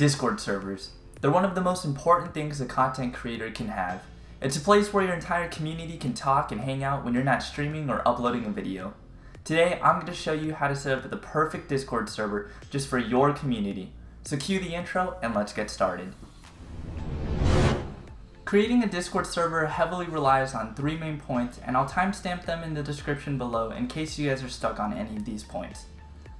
Discord servers. They're one of the most important things a content creator can have. It's a place where your entire community can talk and hang out when you're not streaming or uploading a video. Today, I'm going to show you how to set up the perfect Discord server just for your community. So cue the intro and let's get started. Creating a Discord server heavily relies on 3 main points, and I'll timestamp them in the description below in case you guys are stuck on any of these points.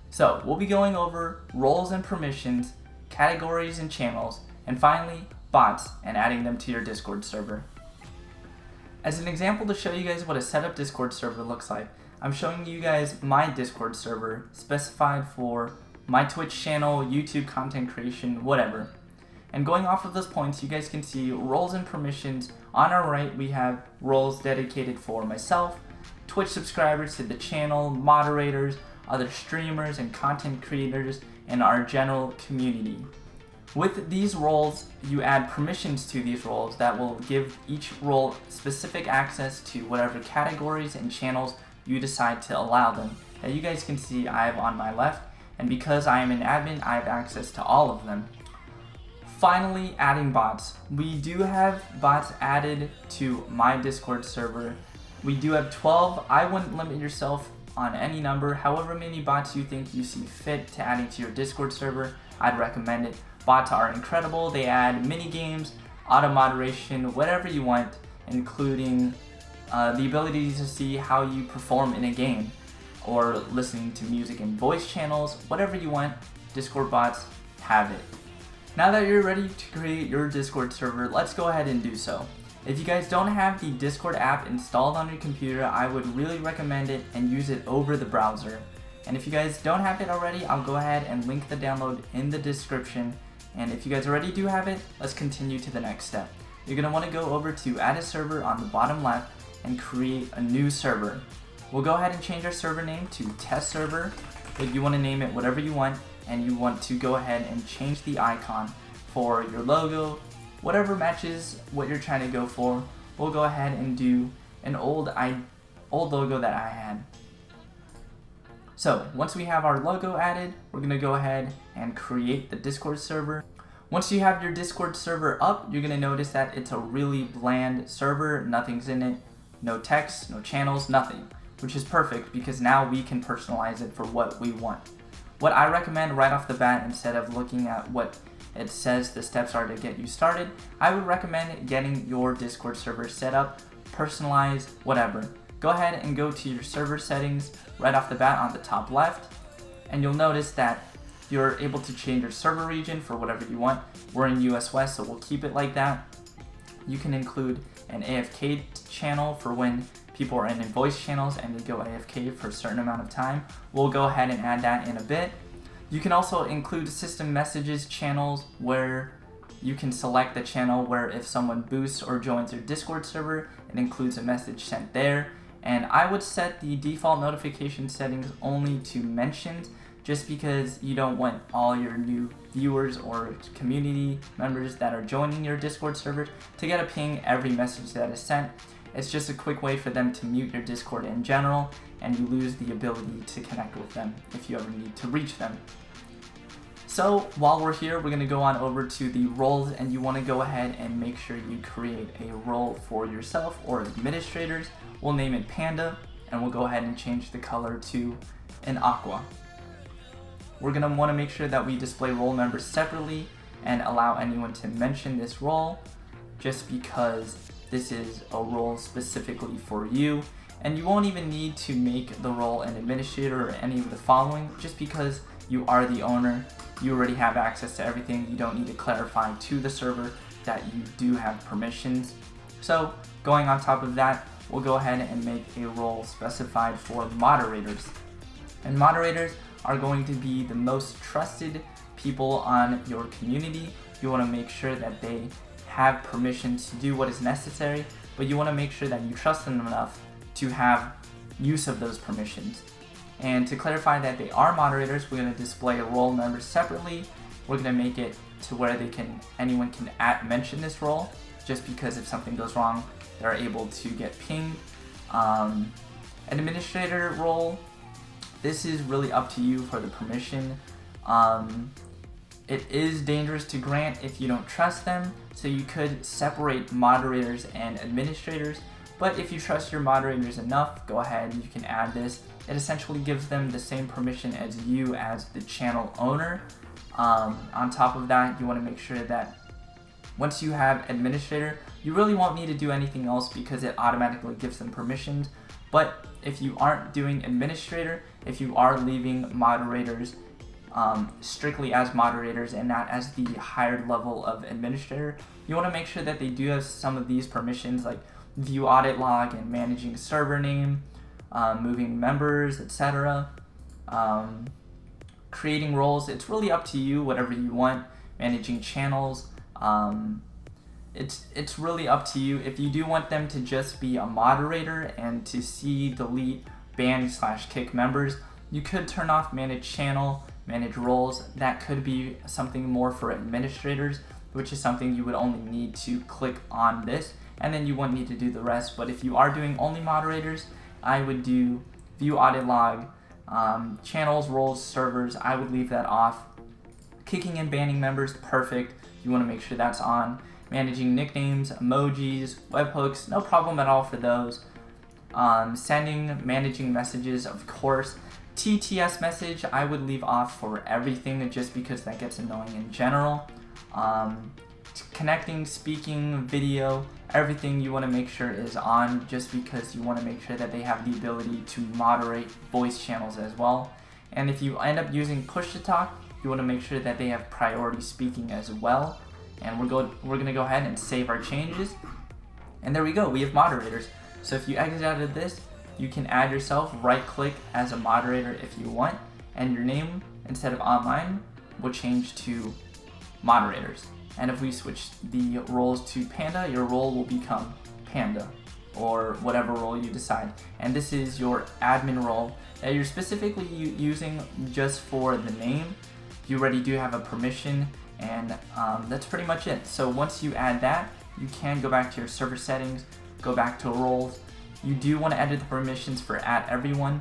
So we'll be going over roles and permissions, categories and channels, and finally bots and adding them to your Discord server. As an example to show you guys what a setup Discord server looks like, I'm showing you guys my Discord server specified for my Twitch channel, YouTube content creation, whatever. And going off of those points, you guys can see roles and permissions. On our right, we have roles dedicated for myself, Twitch subscribers to the channel, moderators, other streamers and content creators, and our general community. With these roles, you add permissions to these roles that will give each role specific access to whatever categories and channels you decide to allow them. As you guys can see, I have on my left, and because I am an admin, I have access to all of them. Finally, adding bots. We do have bots added to my Discord server. We do have 12. I wouldn't limit yourself on any number. However many bots you think you see fit to adding to your Discord server, I'd recommend it. Bots are incredible. They add mini games, auto moderation, whatever you want, including the ability to see how you perform in a game, or listening to music and voice channels. Whatever you want, Discord bots have it. Now that you're ready to create your Discord server, let's go ahead and do so. If you guys don't have the Discord app installed on your computer, I would really recommend it and use it over the browser. And if you guys don't have it already, I'll go ahead and link the download in the description. And if you guys already do have it, let's continue to the next step. You're going to want to go over to add a server on the bottom left and create a new server. We'll go ahead and change our server name to test server. If you want to name it whatever you want, and you want to go ahead and change the icon for your logo, whatever matches what you're trying to go for. We'll go ahead and do an old logo that I had. So once we have our logo added, we're going to go ahead and create the Discord server. Once you have your Discord server up, you're going to notice that it's a really bland server. Nothing's in it, no text, no channels, nothing, which is perfect because now we can personalize it for what we want. What I recommend right off the bat, instead of looking at what it says the steps are to get you started, I would recommend getting your Discord server set up, personalized, whatever. Go ahead and go to your server settings right off the bat on the top left, and you'll notice that you're able to change your server region for whatever you want. We're in US West, so we'll keep it like that. You can include an AFK channel for when people are in voice channels and they go AFK for a certain amount of time. We'll go ahead and add that in a bit. You can also include system messages channels where you can select the channel where if someone boosts or joins your Discord server, it includes a message sent there. And I would set the default notification settings only to mentions, just because you don't want all your new viewers or community members that are joining your Discord server to get a ping every message that is sent. It's just a quick way for them to mute your Discord in general, and you lose the ability to connect with them if you ever need to reach them. So while we're here, we're going to go on over to the roles, and you want to go ahead and make sure you create a role for yourself or administrators. We'll name it Panda, and we'll go ahead and change the color to an aqua. We're going to want to make sure that we display role members separately and allow anyone to mention this role, just because this is a role specifically for you, and you won't even need to make the role an administrator or any of the following, just because you are the owner. You already have access to everything. You don't need to clarify to the server that you do have permissions. So going on top of that, we'll go ahead and make a role specified for moderators. And moderators are going to be the most trusted people on your community. You want to make sure that they have permissions to do what is necessary, but you want to make sure that you trust them enough to have use of those permissions. And to clarify that they are moderators, we're going to display a role member separately. We're going to make it to where anyone can mention this role, just because if something goes wrong, they're able to get pinged. Administrator role, this is really up to you for the permission. It is dangerous to grant if you don't trust them, so you could separate moderators and administrators, but if you trust your moderators enough, go ahead, you can add this. It essentially gives them the same permission as you as the channel owner. On top of that, you want to make sure that once you have administrator, you really won't need to do anything else because it automatically gives them permissions. But if you aren't doing administrator, if you are leaving moderators strictly as moderators and not as the higher level of administrator, you want to make sure that they do have some of these permissions like view audit log and managing server name, moving members, etc. Creating roles, it's really up to you, whatever you want. Managing channels, it's really up to you. If you do want them to just be a moderator and to see, delete, ban / kick members, you could turn off manage channel, manage roles. That could be something more for administrators, which is something you would only need to click on this, and then you wouldn't need to do the rest. But if you are doing only moderators, I would do view audit log, channels, roles, servers, I would leave that off. Kicking and banning members, perfect. You want to make sure that's on. Managing nicknames, emojis, webhooks, no problem at all for those. Managing messages, of course. TTS message, I would leave off for everything just because that gets annoying in general. Connecting, speaking, video, everything you want to make sure is on just because you want to make sure that they have the ability to moderate voice channels as well. And if you end up using push to talk, you want to make sure that they have priority speaking as well. And we're going to go ahead and save our changes. And there we go, we have moderators. So if you exit out of this, you can add yourself, right click as a moderator if you want, and your name, instead of online, will change to moderators. And if we switch the roles to Panda, your role will become Panda, or whatever role you decide. And this is your admin role that you're specifically using just for the name. You already do have a permission, and that's pretty much it. So once you add that, you can go back to your server settings, go back to roles. You do want to edit the permissions for @everyone.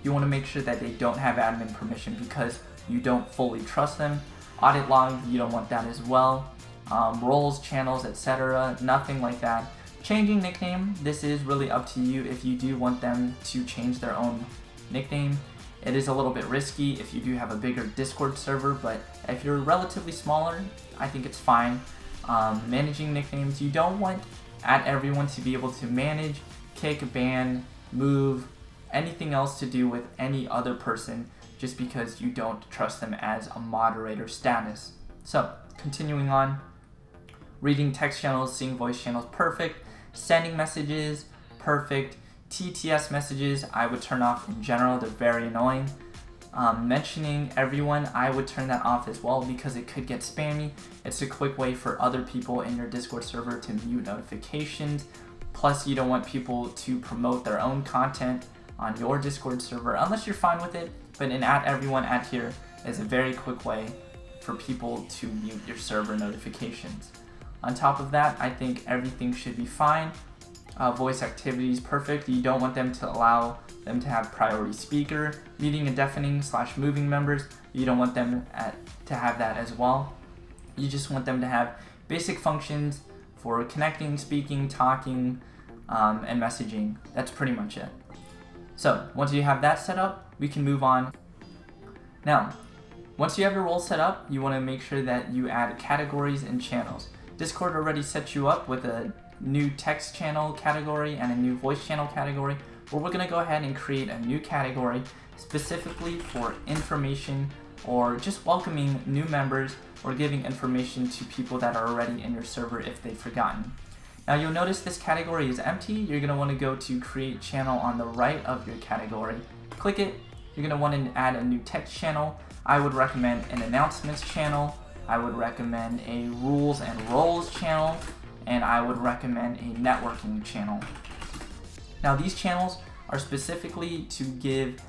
You want to make sure that they don't have admin permission because you don't fully trust them. Audit log, you don't want that as well. Roles, channels, etc., nothing like that. Changing nickname, this is really up to you if you do want them to change their own nickname. It is a little bit risky if you do have a bigger Discord server, but if you're relatively smaller, I think it's fine. Managing nicknames, you don't want @everyone to be able to manage, kick, ban, move, anything else to do with any other person just because you don't trust them as a moderator status. So, continuing on, reading text channels, seeing voice channels, perfect. Sending messages, perfect. TTS messages, I would turn off in general, they're very annoying. Mentioning everyone, I would turn that off as well because it could get spammy. It's a quick way for other people in your Discord server to mute notifications. Plus, you don't want people to promote their own content on your Discord server unless you're fine with it. But in @everyone here is a very quick way for people to mute your server notifications. On top of that, I think everything should be fine. Voice activities, perfect. You don't want them to allow them to have priority speaker. Muting and deafening / moving members, you don't want them to have that as well. You just want them to have basic functions for connecting, speaking, talking, and messaging. That's pretty much it. So once you have that set up, we can move on. Now, once you have your role set up, you want to make sure that you add categories and channels. Discord already set you up with a new text channel category and a new voice channel category, but we're going to go ahead and create a new category specifically for information or just welcoming new members or giving information to people that are already in your server if they've forgotten. Now you'll notice this category is empty. You're going to want to go to create channel on the right of your category. Click it. You're going to want to add a new text channel. I would recommend an announcements channel. I would recommend a rules and roles channel, and I would recommend a networking channel. Now these channels are specifically to give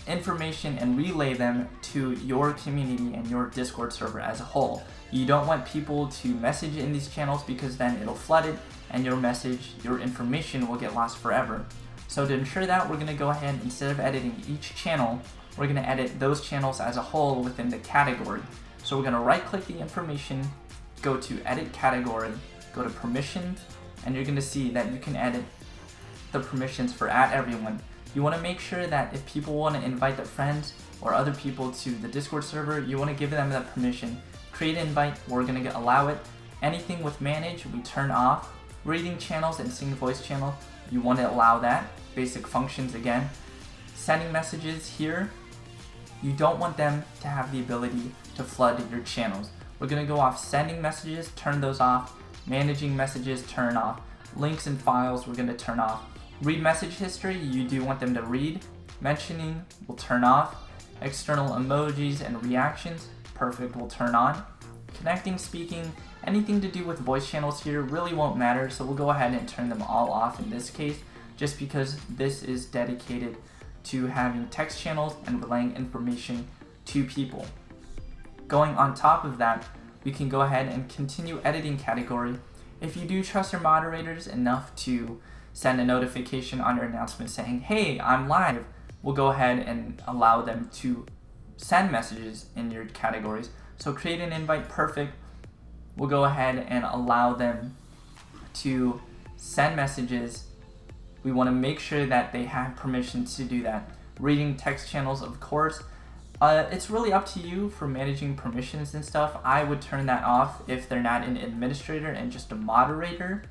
information and relay them to your community and your Discord server as a whole. You don't want people to message in these channels because then it'll flood it and your message, your information will get lost forever. So to ensure that, we're going to go ahead, instead of editing each channel, we're going to edit those channels as a whole within the category. So we're gonna right click the information, go to edit category, go to permissions, and you're gonna see that you can edit the permissions for @everyone. You wanna make sure that if people wanna invite their friends or other people to the Discord server, you wanna give them that permission. Create invite, we're gonna allow it. Anything with manage, we turn off. Reading channels and sync voice channel, you wanna allow that. Basic functions again. Sending messages here, you don't want them to have the ability to flood your channels. We're gonna go off sending messages, turn those off. Managing messages, turn off. Links and files, we're gonna turn off. Read message history, you do want them to read. Mentioning will turn off. External emojis and reactions, perfect, will turn on. Connecting, speaking, anything to do with voice channels here really won't matter, so we'll go ahead and turn them all off in this case, just because this is dedicated to having text channels and relaying information to people. Going on top of that, we can go ahead and continue editing category. If you do trust your moderators enough to send a notification on your announcement saying, hey, I'm live, we'll go ahead and allow them to send messages in your categories. So create an invite, perfect. We'll go ahead and allow them to send messages. We want to make sure that they have permission to do that. Reading text channels, of course. It's really up to you for managing permissions and stuff. I would turn that off if they're not an administrator and just a moderator,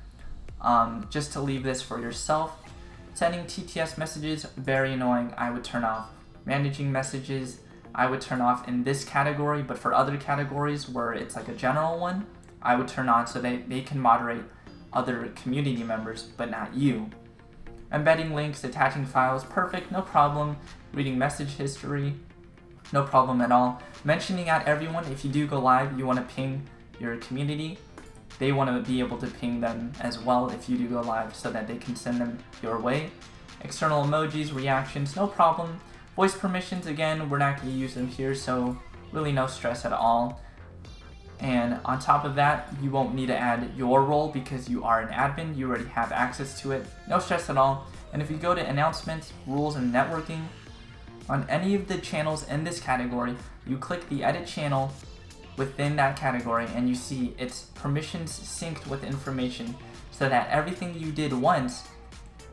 just to leave this for yourself. Sending TTS messages, very annoying, I would turn off. Managing messages, I would turn off in this category, but for other categories where it's like a general one, I would turn on so they can moderate other community members, but not you. Embedding links, attaching files, perfect, no problem. Reading message history, no problem at all. Mentioning @everyone, if you do go live, you want to ping your community. They want to be able to ping them as well if you do go live so that they can send them your way. External emojis, reactions, no problem. Voice permissions, again, we're not going to use them here, so really no stress at all. And on top of that, you won't need to add your role because you are an admin, you already have access to it. No stress at all. And if you go to announcements, rules, and networking, on any of the channels in this category, you click the edit channel within that category and you see its permissions synced with information so that everything you did once,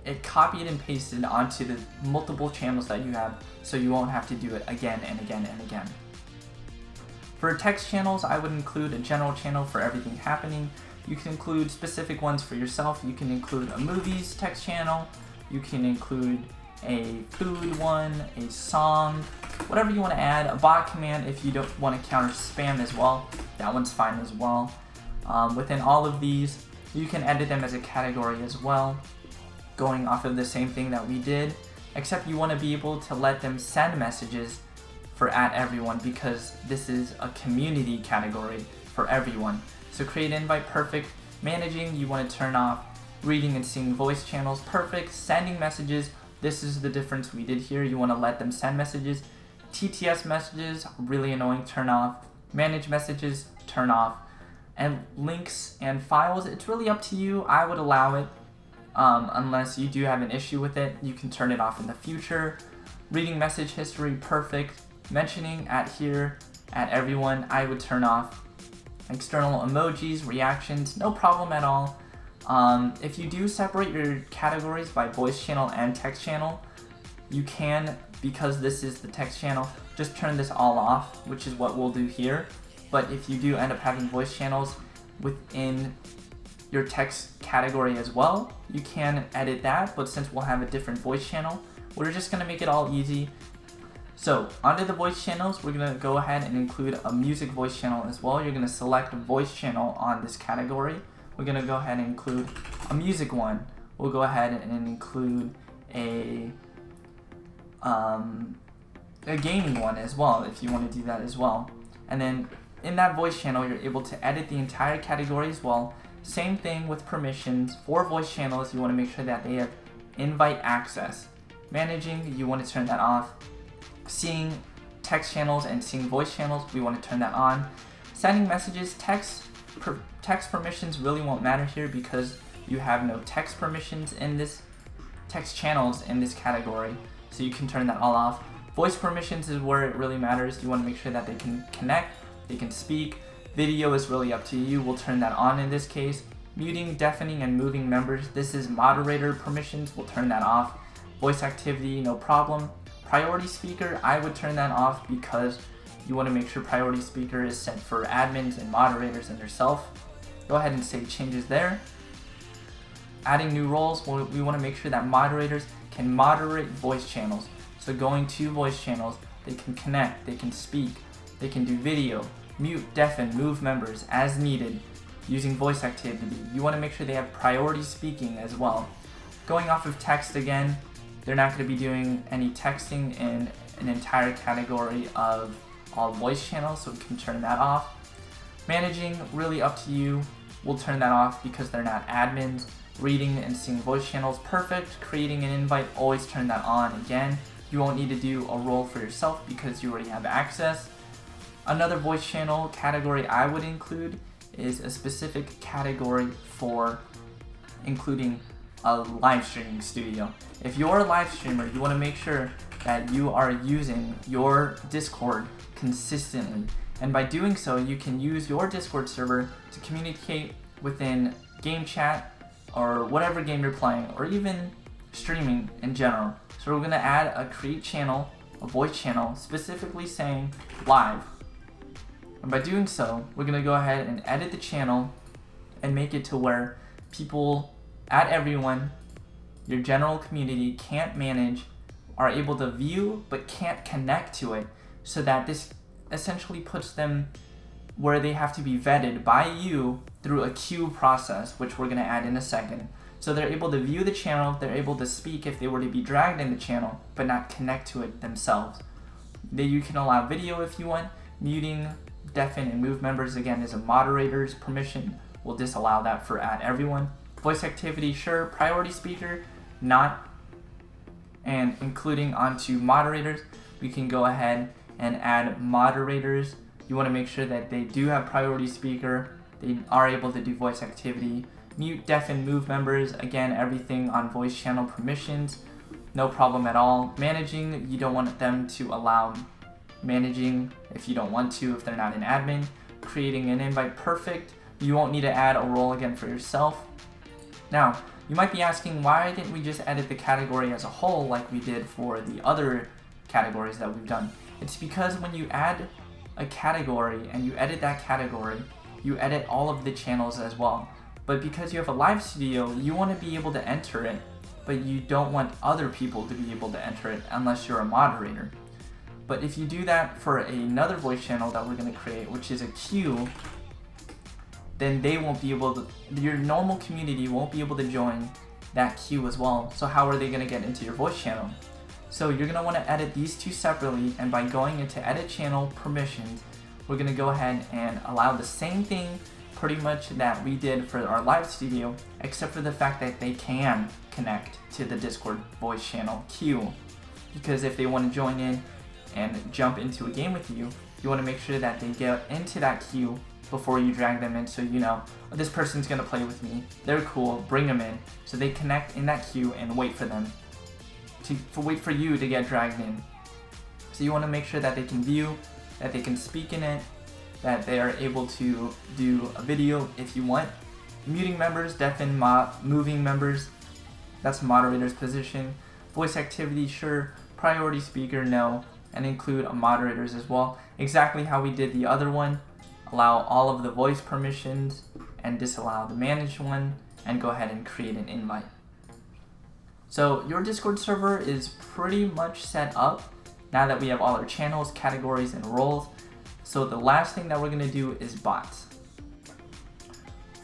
it copied and pasted onto the multiple channels that you have, so you won't have to do it again and again and again. For text channels, I would include a general channel for everything happening. You can include specific ones for yourself. You can include a movies text channel. You can include a food one, a song, whatever you want to add. A bot command if you don't want to counter spam as well. That one's fine as well. Within all of these, you can edit them as a category as well, going off of the same thing that we did, except you want to be able to let them send messages for @everyone because this is a community category for everyone. So create invite, perfect. Managing, you want to turn off. Reading and seeing voice channels, perfect. Sending messages, this is the difference we did here. You want to let them send messages. TTS messages, really annoying, turn off. Manage messages, turn off. And links and files, it's really up to you. I would allow it unless you do have an issue with it. You can turn it off in the future. Reading message history, perfect. Mentioning @everyone, I would turn off. External emojis, reactions, no problem at all. If you do separate your categories by voice channel and text channel, you can, because this is the text channel, just turn this all off, which is what we'll do here. But if you do end up having voice channels within your text category as well, you can edit that, but since we'll have a different voice channel, we're just going to make it all easy. So under the voice channels, we're going to go ahead and include a music voice channel as well. You're going to select a voice channel on this category. We're going to go ahead and include a music one. We'll go ahead and include a gaming one as well if you want to do that as well. And then in that voice channel, you're able to edit the entire category as well. Same thing with permissions. For voice channels, you want to make sure that they have invite access. Managing, you want to turn that off. Seeing text channels and seeing voice channels, we want to turn that on. Sending messages, text permissions really won't matter here because you have no text permissions in this text channels in this category, so you can turn that all off. Voice permissions is where it really matters. You want to make sure that they can connect. they can speak. Video is really up to you. We'll turn that on in this case. Muting, deafening, and moving members. This is moderator permissions. We'll turn that off. Voice activity, no problem. Priority speaker, I would turn that off because you want to make sure priority speaker is set for admins and moderators and yourself. Go ahead and save changes there. Adding new roles, we want to make sure that moderators can moderate voice channels. So going to voice channels, they can connect, they can speak, they can do video, mute, deafen, move members as needed using voice activity. You want to make sure they have priority speaking as well. Going off of text again, they're not going to be doing any texting in an entire category of all voice channels, so we can turn that off. Managing, really up to you. We'll turn that off because they're not admins. Reading and seeing voice channels, perfect. Creating an invite, always turn that on again. You won't need to do a role for yourself because you already have access. Another voice channel category I would include is a specific category for including a live streaming studio. If you're a live streamer, you want to make sure that you are using your Discord consistently. And by doing so, you can use your Discord server to communicate within game chat or whatever game you're playing, or even streaming in general. So we're going to add a create channel, a voice channel, specifically saying live. And by doing so, we're going to go ahead and edit the channel and make it to where people at everyone, your general community, can't manage, are able to view but can't connect to it, so that this essentially puts them where they have to be vetted by you through a queue process, which we're going to add in a second. So they're able to view the channel, they're able to speak if they were to be dragged in the channel, but not connect to it themselves. You can allow video if you want. Muting, deafen, and move members, again, is a moderator's permission. We'll disallow that for at everyone. Voice activity, sure. Priority speaker, not. And including onto moderators, we can go ahead and add moderators. You want to make sure that they do have priority speaker, they are able to do voice activity. Mute, deafen, move members, again, everything on voice channel permissions, no problem at all. Managing, you don't want them to allow managing if you don't want to, if they're not an admin. Creating an invite, perfect. You won't need to add a role again for yourself. Now, you might be asking, why didn't we just edit the category as a whole like we did for the other categories that we've done? It's because when you add a category and you edit that category, you edit all of the channels as well. But because you have a live studio, you want to be able to enter it, but you don't want other people to be able to enter it unless you're a moderator. But if you do that for another voice channel that we're going to create, which is a queue, then they won't be able to, your normal community won't be able to join that queue as well. So how are they going to get into your voice channel? So you're going to want to edit these two separately, and by going into edit channel permissions, we're going to go ahead and allow the same thing pretty much that we did for our live studio, except for the fact that they can connect to the Discord voice channel queue. Because if they want to join in and jump into a game with you, you want to make sure that they get into that queue before you drag them in, so you know, oh, this person's going to play with me, they're cool, bring them in. So they connect in that queue and wait for them wait for you to get dragged in. So you want to make sure that they can view, that they can speak in it, that they are able to do a video if you want. Muting members, deafen, moving members, that's moderator's position. Voice activity, sure. Priority speaker, no. And include moderators as well. Exactly how we did the other one. Allow all of the voice permissions and disallow the managed one, and go ahead and create an invite. So your Discord server is pretty much set up now that we have all our channels, categories, and roles. So the last thing that we're going to do is bots.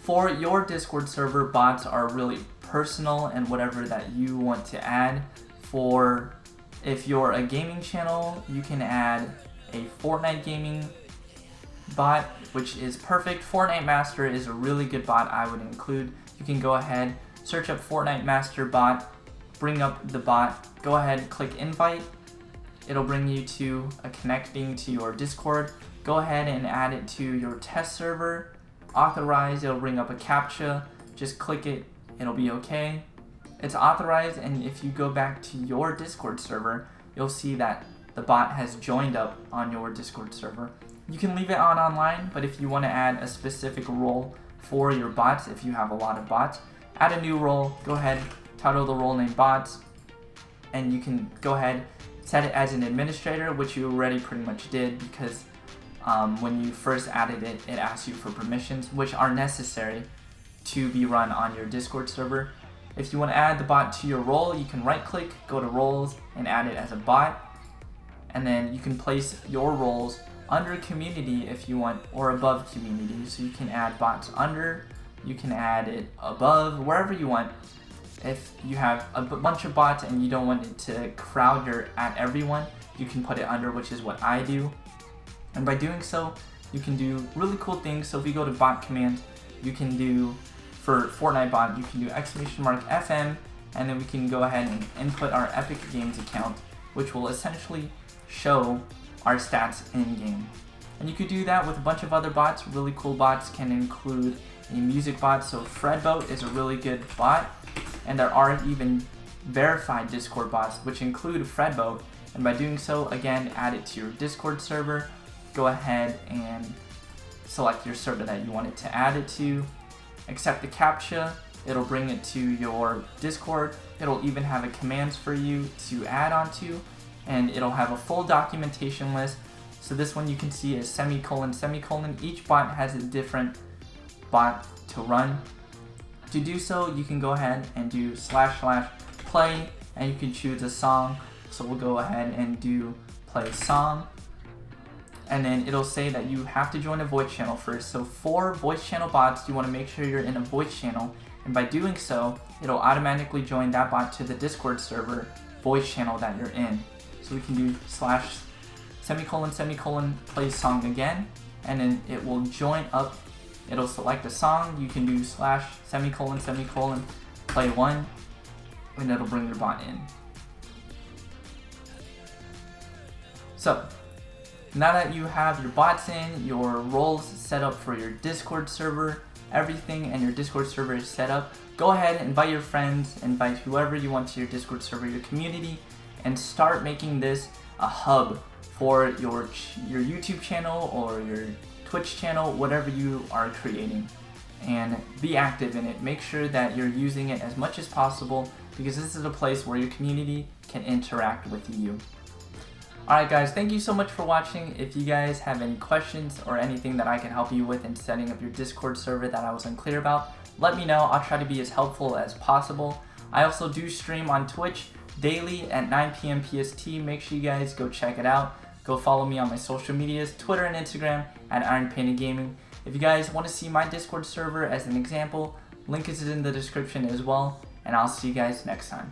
For your Discord server, bots are really personal and whatever that you want to add. For if you're a gaming channel, you can add a Fortnite gaming bot, which is perfect. Fortnite Master is a really good bot I would include. You can go ahead, search up Fortnite Master bot, bring up the bot, go ahead, click invite. It'll bring you to a connecting to your Discord. Go ahead and add it to your test server. Authorize, it'll bring up a CAPTCHA. Just click it, it'll be okay. It's authorized, and if you go back to your Discord server, you'll see that the bot has joined up on your Discord server. You can leave it on online, but if you want to add a specific role for your bots, if you have a lot of bots, add a new role, go ahead, title the role name bots, and you can go ahead, set it as an administrator, which you already pretty much did because when you first added it, it asks you for permissions, which are necessary to be run on your Discord server. If you want to add the bot to your role, you can right click, go to roles, and add it as a bot. And then you can place your roles under community if you want, or above community. So you can add bots under, you can add it above, wherever you want. If you have a bunch of bots and you don't want it to crowd at everyone, you can put it under, which is what I do. And by doing so, you can do really cool things. So if you go to bot command, you can do, for Fortnite bot, you can do !FM, and then we can go ahead and input our Epic Games account, which will essentially show our stats in game. And you could do that with a bunch of other bots. Really cool bots can include a music bot. So Fredboat is a really good bot, and there are even verified Discord bots which include Fredboat. And by doing so, again, add it to your Discord server. Go ahead and select your server that you want it to add it to. Accept the CAPTCHA, it'll bring it to your Discord. It'll even have a commands for you to add onto, and it'll have a full documentation list. So this one you can see is semicolon, semicolon. Each bot has a different bot to run. To do so, you can go ahead and do / play, and you can choose a song. So we'll go ahead and do play song. And then it'll say that you have to join a voice channel first. So for voice channel bots, you want to make sure you're in a voice channel. And by doing so, it'll automatically join that bot to the Discord server voice channel that you're in. So we can do / semicolon, play song again. And then it will join up. It'll select a song. You can do / semicolon, play one. And it'll bring your bot in. So now that you have your bots in, your roles set up for your Discord server, everything and your Discord server is set up, go ahead and invite your friends, invite whoever you want to your Discord server, your community, and start making this a hub for your YouTube channel or your Twitch channel, whatever you are creating. And be active in it. Make sure that you're using it as much as possible, because this is a place where your community can interact with you. Alright guys, thank you so much for watching. If you guys have any questions or anything that I can help you with in setting up your Discord server that I was unclear about, let me know. I'll try to be as helpful as possible. I also do stream on Twitch daily at 9 p.m. PST. Make sure you guys go check it out. Go follow me on my social medias, Twitter and Instagram at Panda Gaming. If you guys want to see my Discord server as an example, link is in the description as well, and I'll see you guys next time.